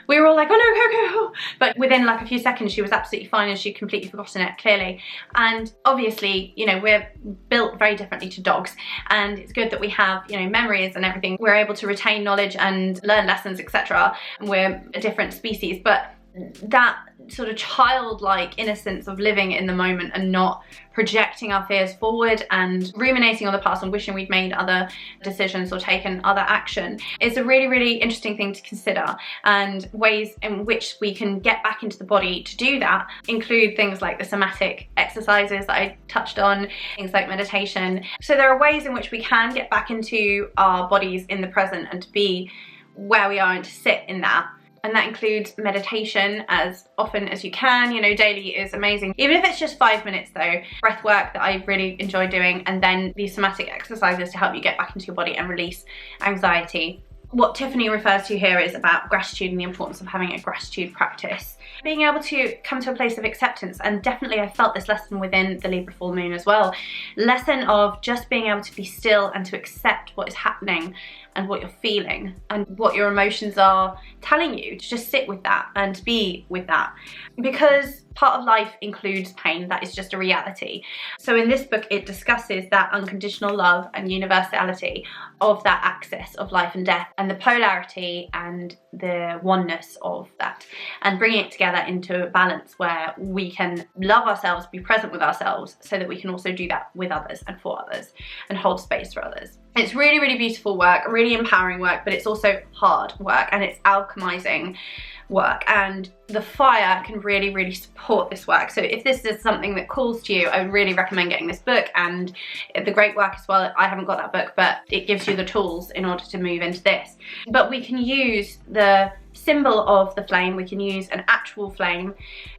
we were all like, oh no, Coco! But within like a few seconds, she was absolutely fine and she'd completely forgotten it, clearly. And obviously, you know, we're built very differently to dogs, and it's good that we have, you know, memories and everything. We're able to retain knowledge and learn lessons, etc. We're a different species, but that sort of childlike innocence of living in the moment and not projecting our fears forward and ruminating on the past and wishing we'd made other decisions or taken other action is a really interesting thing to consider. And ways in which we can get back into the body to do that include things like the somatic exercises that I touched on, things like meditation. So there are ways in which we can get back into our bodies in the present and to be where we are and to sit in that. And that includes meditation as often as you can. You know, daily is amazing. Even if it's just 5 minutes though. Breath work that I really enjoy doing, and then these somatic exercises to help you get back into your body and release anxiety. What Tiffany refers to here is about gratitude and the importance of having a gratitude practice. Being able to come to a place of acceptance, and definitely I felt this lesson within the Libra Full Moon as well. Lesson of just being able to be still and to accept what is happening and what you're feeling and what your emotions are telling you, to just sit with that and be with that. Because part of life includes pain, that is just a reality. So in this book it discusses that unconditional love and universality of that axis of life and death, and the polarity and the oneness of that, and bringing it together into a balance where we can love ourselves, be present with ourselves, so that we can also do that with others and for others and hold space for others. It's really beautiful work, really empowering work, but it's also hard work, and it's alchemizing work, and the fire can really support this work. So if this is something that calls to you, I would really recommend getting this book, and the great work as well. I haven't got that book, but it gives you the tools in order to move into this. But we can use the symbol of the flame, we can use an actual flame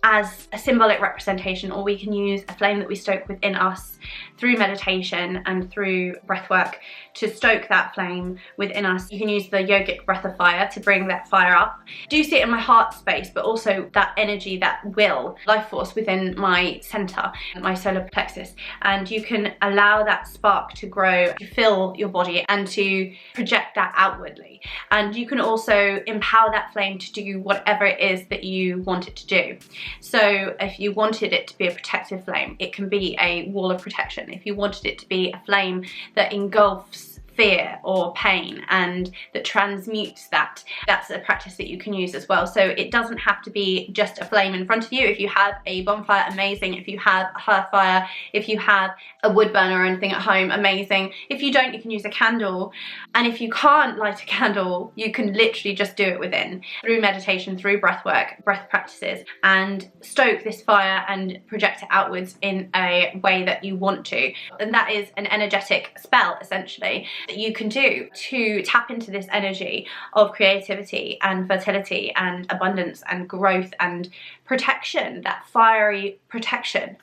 as a symbolic representation, or we can use a flame that we stoke within us through meditation and through breath work to stoke that flame within us. You can use the yogic breath of fire to bring that fire up. Do see it in my heart space, but also that energy, that will, life force within my center, my solar plexus, and you can allow that spark to grow, to fill your body and to project that outwardly. And you can also empower that flame to do whatever it is that you want it to do. So if you wanted it to be a protective flame, it can be a wall of protection. If you wanted it to be a flame that engulfs fear or pain and that transmutes that. That's a practice that you can use as well. So it doesn't have to be just a flame in front of you. If you have a bonfire, amazing. If you have a hearth fire, if you have a wood burner or anything at home, amazing. If you don't, you can use a candle. And if you can't light a candle, you can literally just do it within, through meditation, through breath work, breath practices, and stoke this fire and project it outwards in a way that you want to. And that is an energetic spell, essentially, that you can do to tap into this energy of creativity and fertility and abundance and growth and protection, that fiery protection.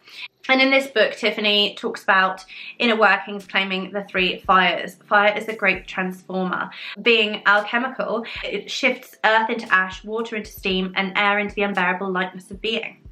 And in this book, Tiffany talks about inner workings, claiming the 3 fires. Fire is a great transformer. Being alchemical, it shifts earth into ash, water into steam, and air into the unbearable lightness of being.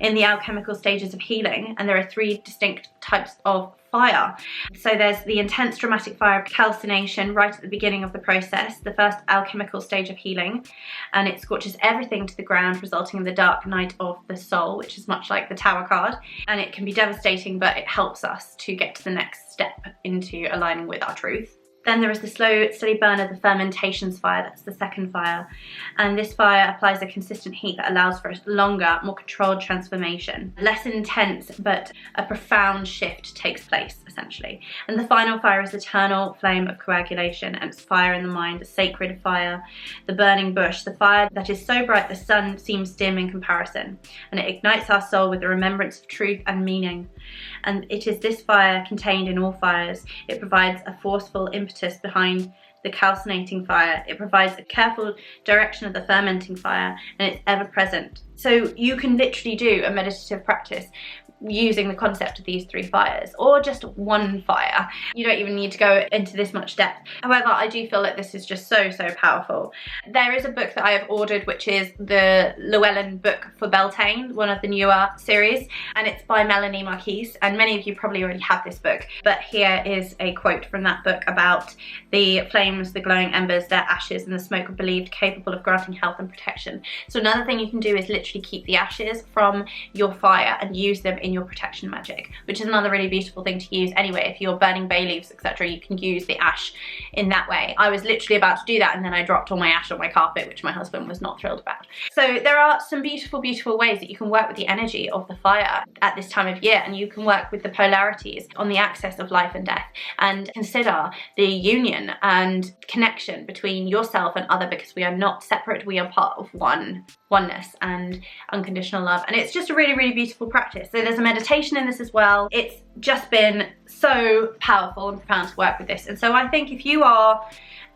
In the alchemical stages of healing, and there are 3 distinct types of fire. So there's the intense dramatic fire of calcination right at the beginning of the process, the first alchemical stage of healing, and it scorches everything to the ground, resulting in the dark night of the soul, which is much like the Tower card, and it can be devastating, but it helps us to get to the next step into aligning with our truth. Then there is the slow, steady burn of the fermentations fire, that's the second fire. And this fire applies a consistent heat that allows for a longer, more controlled transformation. Less intense, but a profound shift takes place, essentially. And the final fire is the eternal flame of coagulation, and it's fire in the mind, a sacred fire. The burning bush, the fire that is so bright the sun seems dim in comparison. And it ignites our soul with the remembrance of truth and meaning. And it is this fire contained in all fires. It provides a forceful impetus behind the calcinating fire. It provides a careful direction of the fermenting fire, and it's ever present. So you can literally do a meditative practice using the concept of these 3 fires, or just one fire. You don't even need to go into this much depth. However, I do feel that this is just so powerful. There is a book that I have ordered, which is the Llewellyn book for Beltaine, one of the newer series, and it's by Melanie Marquise, and many of you probably already have this book, but here is a quote from that book about the flames, the glowing embers, their ashes, and the smoke are believed capable of granting health and protection. So another thing you can do is literally keep the ashes from your fire and use them in your protection magic, which is another really beautiful thing to use anyway. If you're burning bay leaves, etc., you can use the ash in that way. I was literally about to do that, and then I dropped all my ash on my carpet, which my husband was not thrilled about. So there are some beautiful ways that you can work with the energy of the fire at this time of year, and you can work with the polarities on the axis of life and death, and consider the union and connection between yourself and other, because we are not separate, we are part of oneness and unconditional love. And it's just a really beautiful practice. So there's a meditation in this as well. It's just been so powerful and profound to work with this. And so I think if you are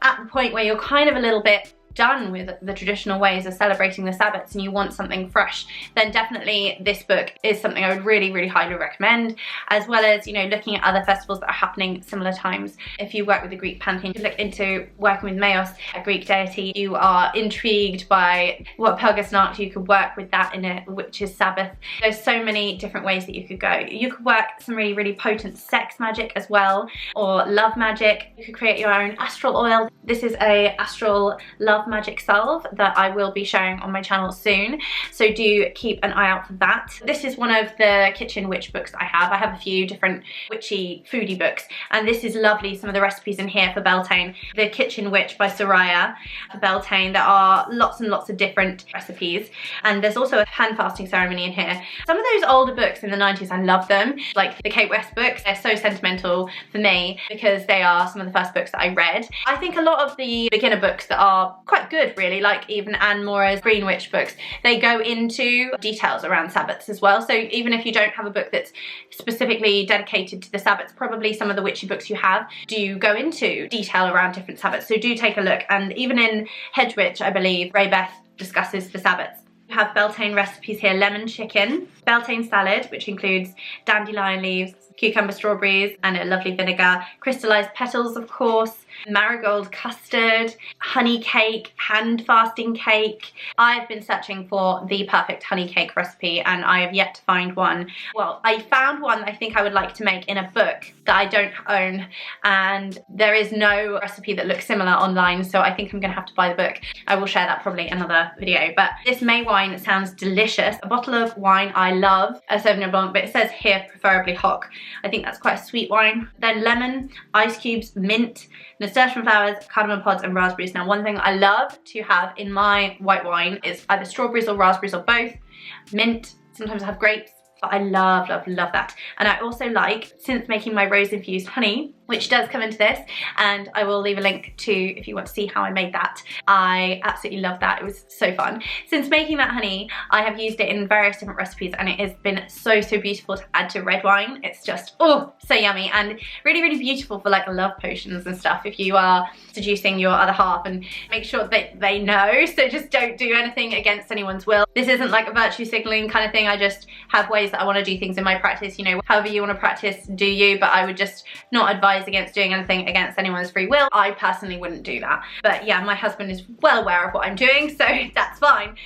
at the point where you're kind of a little bit done with the traditional ways of celebrating the Sabbats and you want something fresh, then definitely this book is something I would really highly recommend, as well as, you know, looking at other festivals that are happening similar times. If you work with the Greek pantheon, you look into working with Mayos, a Greek deity. You are intrigued by Walpurgisnacht, you could work with that in a witch's Sabbath. There's so many different ways that you could go. You could work some really potent sex magic as well, or love magic. You could create your own astral oil. This is a astral love magic salve that I will be sharing on my channel soon, so do keep an eye out for that. This is one of the kitchen witch books I have. I have a few different witchy foodie books, and this is lovely. Some of the recipes in here for Beltaine. The Kitchen Witch by Soraya for Beltaine. There are lots and lots of different recipes, and there's also a hand fasting ceremony in here. Some of those older books in the 90s, I love them, like the Kate West books. They're so sentimental for me because they are some of the first books that I read. I think a lot of the beginner books that are quite good, really, like even Anne Mora's Green Witch books, they go into details around Sabbats as well. So even if you don't have a book that's specifically dedicated to the Sabbats, probably some of the witchy books you have do go into detail around different Sabbats, so do take a look. And even in Hedge Witch, I believe, Ray Beth discusses the Sabbats. We have Beltaine recipes here: lemon chicken, Beltaine salad, which includes dandelion leaves, cucumber strawberries, and a lovely vinegar, crystallized petals, of course, marigold custard, honey cake, hand fasting cake. I've been searching for the perfect honey cake recipe, and I have yet to find one. Well, I found one that I think I would like to make in a book that I don't own, and there is no recipe that looks similar online, so I think I'm gonna have to buy the book. I will share that probably in another video. But this May wine sounds delicious. A bottle of wine I love a Sauvignon Blanc, but it says here preferably hock. I think that's quite a sweet wine. Then lemon, ice cubes, mint, nasturtium flowers, cardamom pods, and raspberries. Now, one thing I love to have in my white wine is either strawberries or raspberries or both. Mint, sometimes I have grapes, but I love, love, love that. And I also like, since making my rose infused honey, which does come into this, and I will leave a link to if you want to see how I made that. I absolutely love that. It was so fun. Since making that honey, I have used it in various different recipes, and it has been so, so beautiful to add to red wine. It's just, oh, so yummy, and really, really beautiful for like love potions and stuff if you are seducing your other half, and make sure that they know. So just don't do anything against anyone's will. This isn't like a virtue signaling kind of thing. I just have ways that I want to do things in my practice. You know, however you want to practice, do you, but I would just not advise against doing anything against anyone's free will. I personally wouldn't do that, but yeah, my husband is well aware of what I'm doing, so that's fine.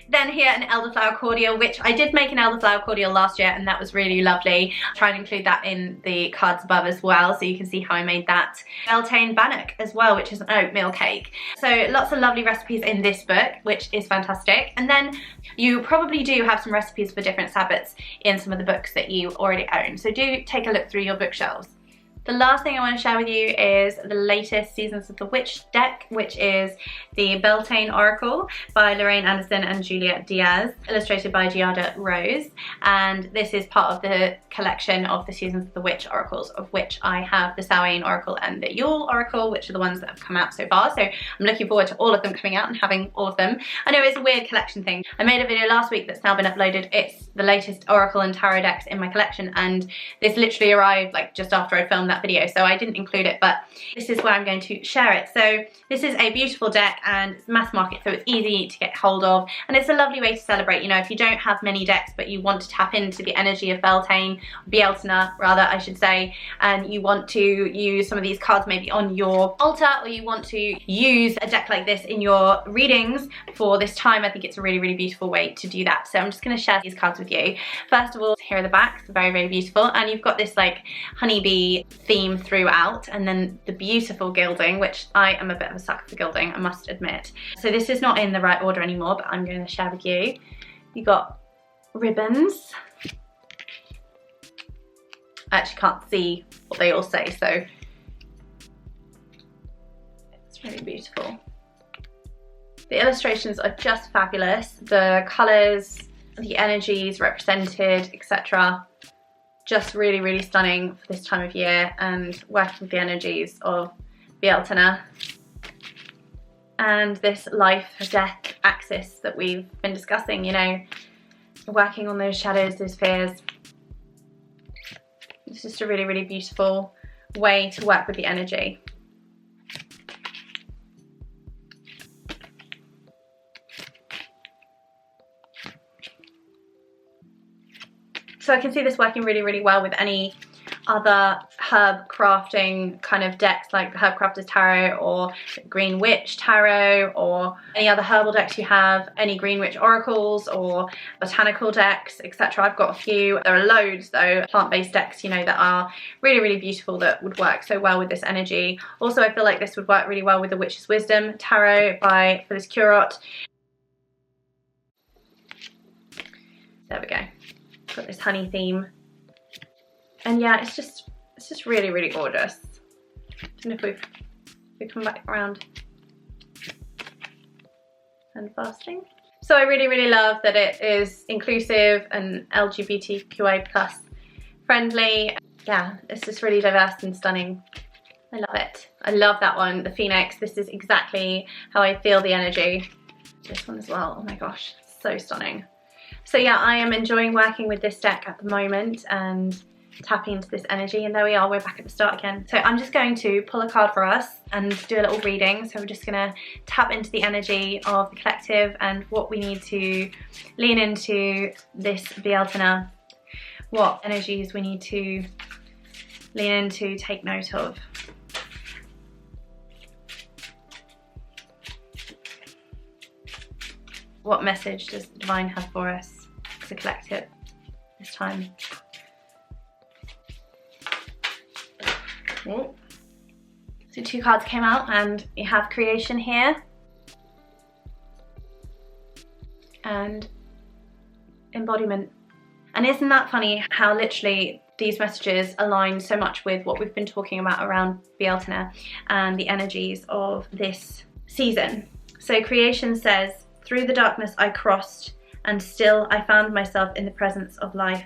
Then here, an elderflower cordial, which I did make an elderflower cordial last year, and that was really lovely. I'll try and include that in the cards above as well, so you can see how I made that. Beltaine bannock as well, which is an oatmeal cake. So lots of lovely recipes in this book, which is fantastic. And then you probably do have some recipes for different Sabbats in some of the books that you already own, so do take a look through your bookshelves. The last thing I want to share with you is the latest Seasons of the Witch deck, which is the Beltaine Oracle by Lorraine Anderson and Juliet Diaz, illustrated by Giada Rose. And this is part of the collection of the Seasons of the Witch oracles, of which I have the Samhain Oracle and the Yule Oracle, which are the ones that have come out so far. So I'm looking forward to all of them coming out and having all of them. I know it's a weird collection thing. I made a video last week that's now been uploaded. It's the latest Oracle and Tarot decks in my collection, and this literally arrived like just after I filmed that video, so I didn't include it, but this is where I'm going to share it. So this is a beautiful deck, and it's mass market, so it's easy to get hold of, and it's a lovely way to celebrate. You know, if you don't have many decks but you want to tap into the energy of Beltaine, Bealtaine rather I should say, and you want to use some of these cards maybe on your altar, or you want to use a deck like this in your readings for this time, I think it's a really, really beautiful way to do that. So I'm just going to share these cards with you. First of all, here are the backs, very, very beautiful, and you've got this like honeybee theme throughout, and then the beautiful gilding, which I am a bit of a sucker for gilding, I must admit. So this is not in the right order anymore, but I'm going to share with you. You got ribbons. I actually can't see what they all say, so it's really beautiful. The illustrations are just fabulous. The colours, the energies represented, etc. Just really, really stunning for this time of year, and working with the energies of Bealtaine and this life-death axis that we've been discussing, you know, working on those shadows, those fears. It's just a really, really beautiful way to work with the energy. So I can see this working really, really well with any other herb crafting kind of decks, like the Herb Crafter's Tarot or Green Witch Tarot, or any other herbal decks you have, any Green Witch oracles or botanical decks, etc. I've got a few. There are loads though, plant-based decks, you know, that are really, really beautiful, that would work so well with this energy. Also, I feel like this would work really well with the Witch's Wisdom Tarot by Phyllis Curott. There we go. Got this honey theme, and yeah, it's just really, really gorgeous. I don't know if we come back around and fasting. So I really, really love that it is inclusive and LGBTQI plus friendly. Yeah, it's just really diverse and stunning. I love it. I love that one, the Phoenix. This is exactly how I feel the energy. This one as well. Oh my gosh, so stunning. So yeah, I am enjoying working with this deck at the moment and tapping into this energy, and there we are, we're back at the start again. So I'm just going to pull a card for us and do a little reading. So we're just gonna tap into the energy of the collective and what we need to lean into this Bealtaine, what energies we need to lean into, take note of. What message does the Divine have for us as a collective this time? So 2 cards came out, and you have creation here and embodiment. And isn't that funny how literally these messages align so much with what we've been talking about around Bealtaine and the energies of this season. So creation says, through the darkness I crossed, and still I found myself in the presence of life.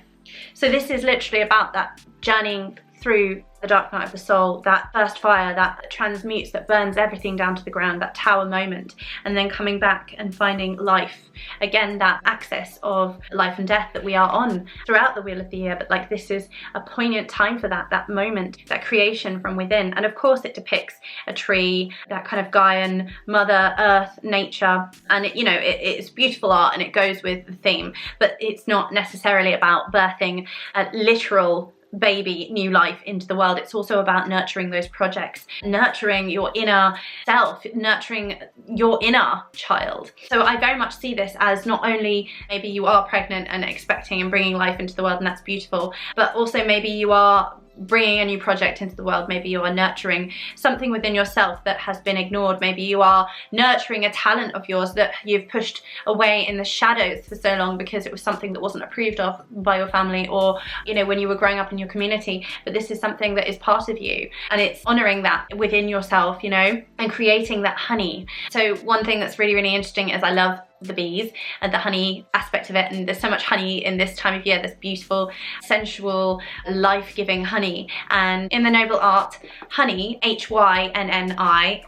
So this is literally about that journeying through the dark night of the soul, that first fire that transmutes, that burns everything down to the ground, that tower moment, and then coming back and finding life. Again, that access of life and death that we are on throughout the wheel of the year, but like this is a poignant time for that moment, that creation from within. And of course it depicts a tree, that kind of Gaian, Mother Earth, nature, and it, you know, it's beautiful art and it goes with the theme, but it's not necessarily about birthing a literal baby new life into the world. It's also about nurturing those projects, nurturing your inner self, nurturing your inner child. So I very much see this as not only maybe you are pregnant and expecting and bringing life into the world, and that's beautiful, but also maybe you are bringing a new project into the world. Maybe you are nurturing something within yourself that has been ignored. Maybe you are nurturing a talent of yours that you've pushed away in the shadows for so long because it was something that wasn't approved of by your family, or you know, when you were growing up in your community. But this is something that is part of you, and it's honoring that within yourself, you know, and creating that honey. So one thing that's really, really interesting is I love the bees and the honey aspect of it, and there's so much honey in this time of year, this beautiful, sensual, life-giving honey. And in the noble art honey, H-Y-N-N-I,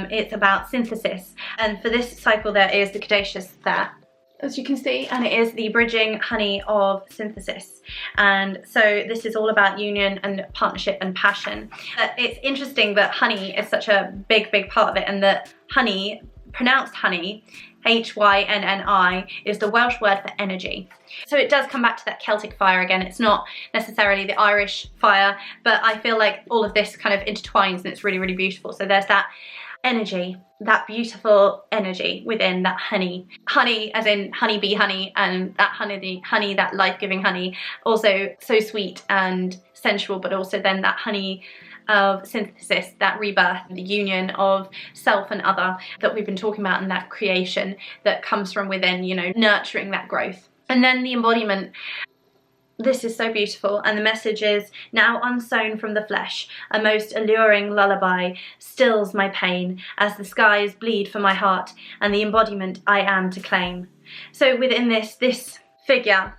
it's about synthesis, and for this cycle there is the caduceus there, as you can see, and it is the bridging honey of synthesis. And so this is all about union and partnership and passion. But it's interesting that honey is such a big part of it, and that honey, pronounced honey, H-Y-N-N-I, is the Welsh word for energy. So it does come back to that Celtic fire again. It's not necessarily the Irish fire, but I feel like all of this kind of intertwines, and it's really, really beautiful. So there's that energy, that beautiful energy within that honey. Honey as in honeybee honey, and that honey, that life-giving honey, also so sweet and sensual, but also then that honey of synthesis, that rebirth, the union of self and other that we've been talking about, and that creation that comes from within, you know, nurturing that growth. And then the embodiment. This is so beautiful, and the message is, now unsown from the flesh, a most alluring lullaby stills my pain as the skies bleed for my heart, and the embodiment I am to claim. So within this figure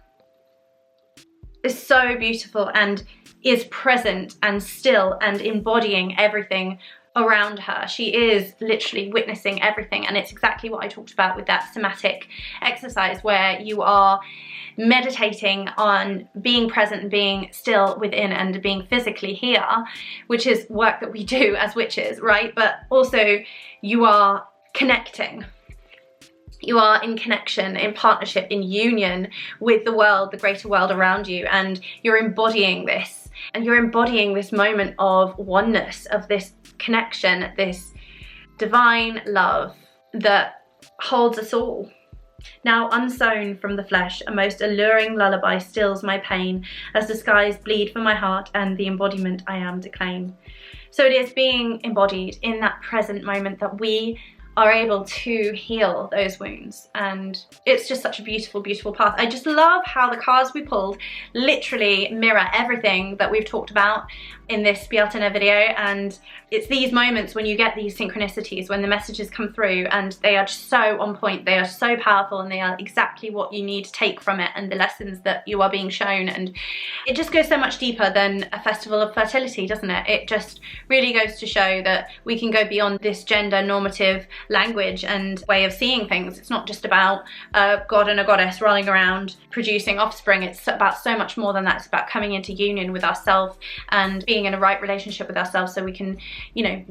is so beautiful and is present and still and embodying everything around her. She is literally witnessing everything, and it's exactly what I talked about with that somatic exercise, where you are meditating on being present and being still within and being physically here, which is work that we do as witches, right? But also you are connecting. You are in connection, in partnership, in union with the world, the greater world around you, and you're embodying this. And you're embodying this moment of oneness, of this connection, this divine love that holds us all. Now unsown from the flesh, a most alluring lullaby stills my pain as the skies bleed for my heart, and the embodiment I am to claim. So it is being embodied in that present moment that we are able to heal those wounds, and it's just such a beautiful, beautiful path. I just love how the cards we pulled literally mirror everything that we've talked about in this Bealtaine video, and it's these moments when you get these synchronicities, when the messages come through and they are just so on point, they are so powerful, and they are exactly what you need to take from it and the lessons that you are being shown. And it just goes so much deeper than a festival of fertility, doesn't it? It just really goes to show that we can go beyond this gender normative language and way of seeing things. It's not just about a god and a goddess running around producing offspring. It's about so much more than that. It's about coming into union with ourselves and being in a right relationship with ourselves, so we can, you know,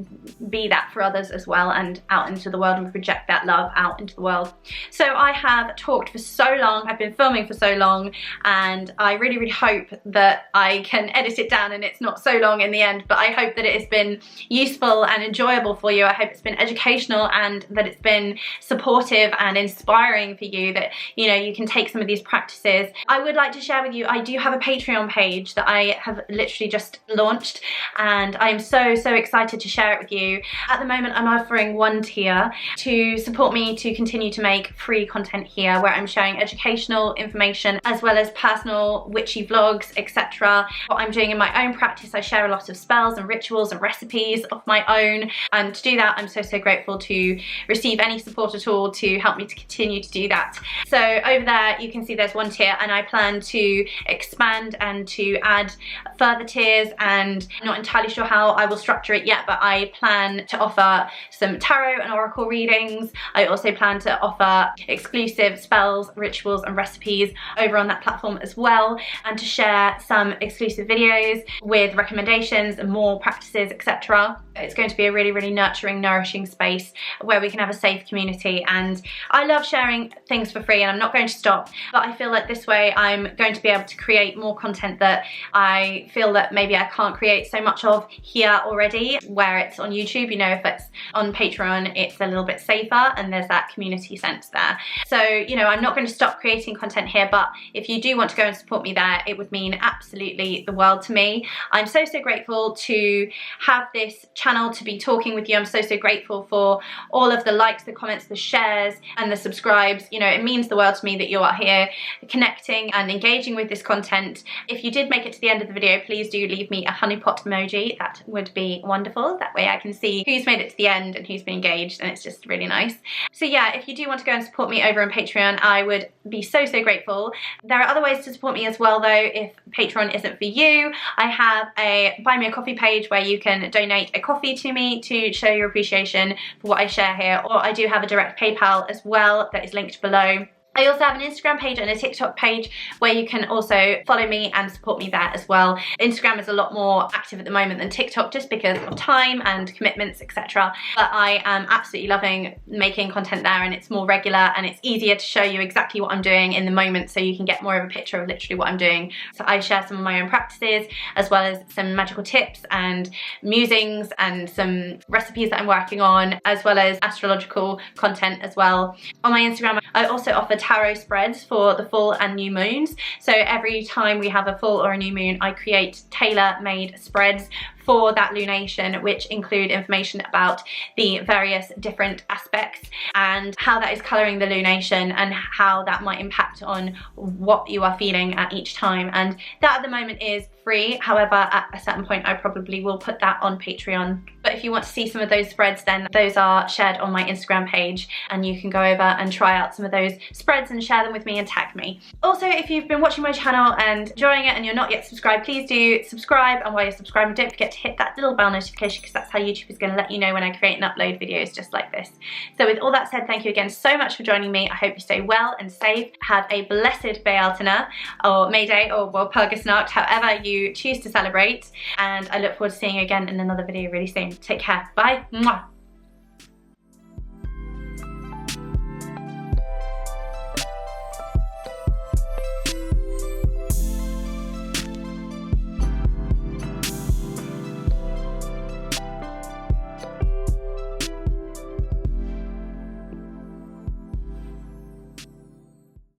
be that for others as well, and out into the world, and project that love out into the world. So I have talked for so long, I've been filming for so long, and I really, really hope that I can edit it down and it's not so long in the end, but I hope that it has been useful and enjoyable for you. I hope it's been educational and and that it's been supportive and inspiring for you, that you know you can take some of these practices. I would like to share with you, I do have a Patreon page that I have literally just launched, and I'm so excited to share it with you. At the moment I'm offering one tier to support me to continue to make free content here, where I'm sharing educational information as well as personal witchy vlogs, etc. What I'm doing in my own practice, I share a lot of spells and rituals and recipes of my own, and to do that I'm so grateful to receive any support at all to help me to continue to do that. So over there you can see there's one tier, and I plan to expand and to add further tiers, and I'm not entirely sure how I will structure it yet, but I plan to offer some tarot and oracle readings. I also plan to offer exclusive spells, rituals and recipes over on that platform as well, and to share some exclusive videos with recommendations and more practices, etc. It's going to be a really nurturing, nourishing space where we can have a safe community, and I love sharing things for free and I'm not going to stop, but I feel like this way I'm going to be able to create more content that I feel that maybe I can't create so much of here already, where it's on YouTube. You know, if it's on Patreon it's a little bit safer and there's that community sense there. So you know, I'm not going to stop creating content here, but if you do want to go and support me there, it would mean absolutely the world to me. I'm so grateful to have this channel, to be talking with you. I'm so grateful for all of the likes, the comments, the shares and the subscribes. You know, it means the world to me that you are here connecting and engaging with this content. If you did make it to the end of the video, please do leave me a honeypot emoji. That would be wonderful. That way I can see who's made it to the end and who's been engaged, and it's just really nice. So yeah, if you do want to go and support me over on Patreon, I would be so grateful. There are other ways to support me as well though, if Patreon isn't for you. I have a buy me a coffee page where you can donate a coffee to me to show your appreciation for what I share here, or I do have a direct PayPal as well that is linked below. I also have an Instagram page and a TikTok page where you can also follow me and support me there as well. Instagram is a lot more active at the moment than TikTok just because of time and commitments, etc. But I am absolutely loving making content there, and it's more regular and it's easier to show you exactly what I'm doing in the moment, so you can get more of a picture of literally what I'm doing. So I share some of my own practices as well as some magical tips and musings and some recipes that I'm working on, as well as astrological content as well. On my Instagram I also offer tarot spreads for the full and new moons. So every time we have a full or a new moon, I create tailor-made spreads for that lunation, which include information about the various different aspects and how that is colouring the lunation and how that might impact on what you are feeling at each time. And that at the moment is free. However, at a certain point I probably will put that on Patreon. But if you want to see some of those spreads, then those are shared on my Instagram page, and you can go over and try out some of those spreads and share them with me and tag me. Also, if you've been watching my channel and enjoying it and you're not yet subscribed, please do subscribe, and while you're subscribing, don't forget to hit that little bell notification, because that's how YouTube is going to let you know when I create and upload videos just like this. So with all that said, thank you again so much for joining me. I hope you stay well and safe. Have a blessed Bealtaine or May Day or Walpurgisnacht, however you choose to celebrate, and I look forward to seeing you again in another video really soon. Take care. Bye. Mwah.